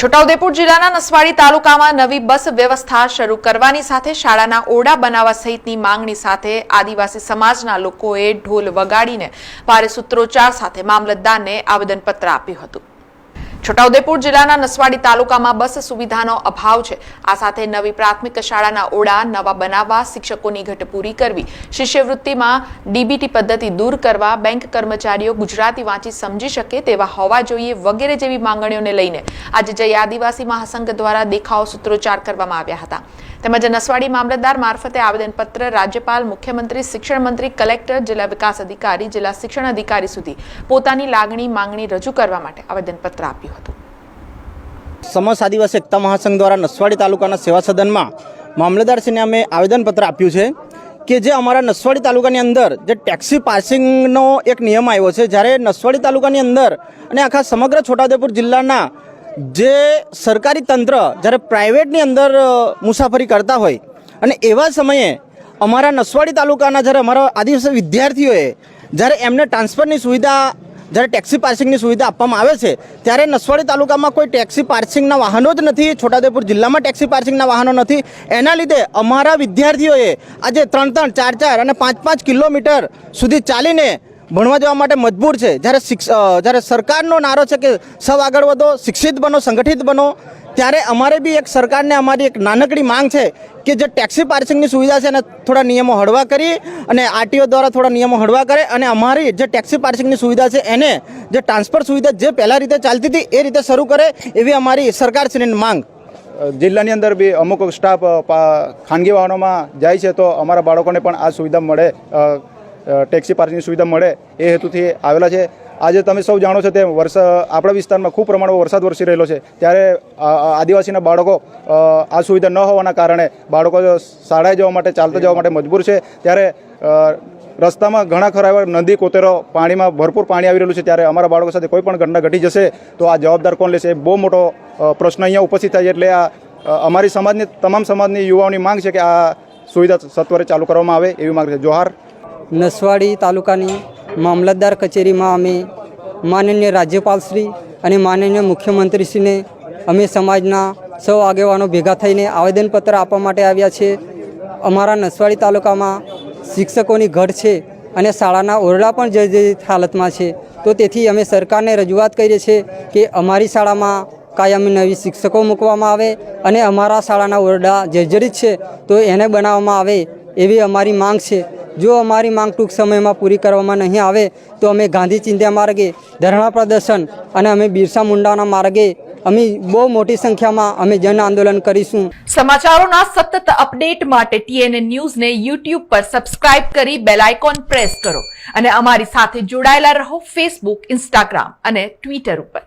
છોટાઉદેપુર જિલ્લાના નસવાડી તાલુકામાં નવી બસ વ્યવસ્થા શરૂ કરવાની સાથે શાળાના ઓરડા બનાવવા સહિતની માંગણી સાથે આદિવાસી સમાજના લોકોએ ઢોલ વગાડીને ભારે સૂત્રોચ્ચાર સાથે મામલતદારને આવેદનપત્ર આપ્યું હતું। છોટાઉદેપુર જિલ્લાના નસવાડી તાલુકામાં બસ સુવિધાનો અભાવ છે। આ સાથે નવી પ્રાથમિક શાળાના ઓરડા નવા બનાવવા, શિક્ષકોની ઘટ પૂરી કરવી, શિષ્યવૃત્તિમાં ડીબીટી પદ્ધતિ દૂર કરવા, બેંક કર્મચારીઓ ગુજરાતી વાંચી સમજી શકે તેવા હોવા જોઈએ વગેરે જેવી માંગણીઓને લઈને આજે જય આદિવાસી મહાસંઘ દ્વારા દેખાવો સૂત્રોચ્ચાર કરવામાં આવ્યા હતા। તેમજ નસવાડી મામલતદાર મારફતે આવેદનપત્ર રાજ્યપાલ, મુખ્યમંત્રી, શિક્ષણ મંત્રી, કલેક્ટર, જિલ્લા વિકાસ અધિકારી, જિલ્લા શિક્ષણ અધિકારી સુધી પોતાની લાગણી માંગણી રજૂ કરવા માટે આવેદનપત્ર આપ્યું હતું। સમસ્ત આદિવાસી એકતા મહાસંઘ દ્વારા નસવાડી તાલુકાના સેવા સદનમાં મામલતદારશ્રીને અમે આવેદનપત્ર આપ્યું છે કે જે અમારા નસવાડી તાલુકાની અંદર જે ટેક્સી પાર્સિંગનો એક નિયમ આવ્યો છે, જ્યારે નસવાડી તાલુકાની અંદર અને આખા સમગ્ર છોટાઉદેપુર જિલ્લાના જે સરકારી તંત્ર જ્યારે પ્રાઇવેટની અંદર મુસાફરી કરતા હોય અને એવા સમયે અમારા નસવાડી તાલુકાના જ્યારે અમારા આદિવાસી વિદ્યાર્થીઓએ જ્યારે એમને ટ્રાન્સફરની સુવિધા, જ્યારે ટેક્સી પાર્સિંગની સુવિધા આપવામાં આવે છે ત્યારે નસવાડી તાલુકામાં કોઈ ટેક્સી પાર્સિંગના વાહનો જ નથી, છોટાઉદેપુર જિલ્લામાં ટેક્સી પાર્સિંગના વાહનો નથી। એના લીધે અમારા વિદ્યાર્થીઓએ આજે 3-3, 4-4 અને 5-5 કિલોમીટર સુધી ચાલીને ભણવા જવા માટે મજબૂર છે। જ્યારે સરકારનો નારો છે કે સૌ આગળ વધો, શિક્ષિત બનો, સંગઠિત બનો, ત્યારે અમારે બી એક સરકારને અમારી એક નાનકડી માંગ છે કે જે ટેક્સી પાર્સિંગની સુવિધા છે એને થોડા નિયમો હળવા કરી અને આરટીઓ દ્વારા થોડા નિયમો હળવા કરે અને અમારી જે ટેક્સી પાર્સિંગની સુવિધા છે એને જે ટ્રાન્સફર સુવિધા જે પહેલાં રીતે ચાલતી હતી એ રીતે શરૂ કરે એવી અમારી સરકારશ્રીની માંગ। જિલ્લાની અંદર બી અમુક સ્ટાફ ખાનગી વાહનોમાં જાય છે તો અમારા બાળકોને પણ આ સુવિધા મળે, ટેક્સી પાર્કિંગની સુવિધા મળે એ હેતુથી આવેલા છે। આજે તમે સૌ જાણો છો તેમ આપણા વિસ્તારમાં ખૂબ પ્રમાણમાં વરસાદ વરસી રહેલો છે, ત્યારે આદિવાસીના બાળકો આ સુવિધા ન હોવાના કારણે બાળકો શાળાએ જવા માટે, ચાલતા જવા માટે મજબૂર છે। ત્યારે રસ્તામાં ઘણા ખરા એવા નદી, કોતેરો, પાણીમાં ભરપૂર પાણી આવી રહેલું છે, ત્યારે અમારા બાળકો સાથે કોઈ પણ ઘટના ઘટી જશે તો આ જવાબદાર કોણ લેશે? એ બહુ મોટો પ્રશ્ન અહીંયા ઉપસ્થિત થાય છે। એટલે આ અમારી સમાજની, તમામ સમાજની યુવાઓની માંગ છે કે આ સુવિધા સત્વરે ચાલુ કરવામાં આવે એવી માંગ છે। જોહાર। નસવાડી તાલુકાની મામલતદાર કચેરીમાં અમે માનનીય રાજ્યપાલશ્રી અને માનનીય મુખ્યમંત્રીશ્રીને અમે સમાજના સૌ આગેવાનો ભેગા થઈને આવેદનપત્ર આપવા માટે આવ્યા છે। અમારા નસવાડી તાલુકામાં શિક્ષકોની ઘટ છે અને શાળાના ઓરડા પણ જર્જરિત હાલતમાં છે, તો તેથી અમે સરકારને રજૂઆત કરીએ છીએ કે અમારી શાળામાં કાયમી નવી શિક્ષકો મૂકવામાં આવે અને અમારા શાળાના ઓરડા જર્જરિત છે તો એને બનાવવામાં આવે એવી અમારી માંગ છે। જો અમારી માંગ ટૂંક સમયમાં પૂરી કરવામાં નહીં આવે તો અમે ગાંધી ચિંધ્યા માર્ગે ધરણા પ્રદર્શન અને અમે બિરસા મુંડાના માર્ગે અમે બહુ મોટી સંખ્યામાં અમે જન આંદોલન કરીશું। સમાચારોના સતત અપડેટ માટે TNN ન્યૂઝને YouTube પર સબસ્ક્રાઇબ કરી બેલ આઇકોન પ્રેસ કરો અને અમારી સાથે જોડાયેલા રહો Facebook, Instagram અને Twitter ઉપર।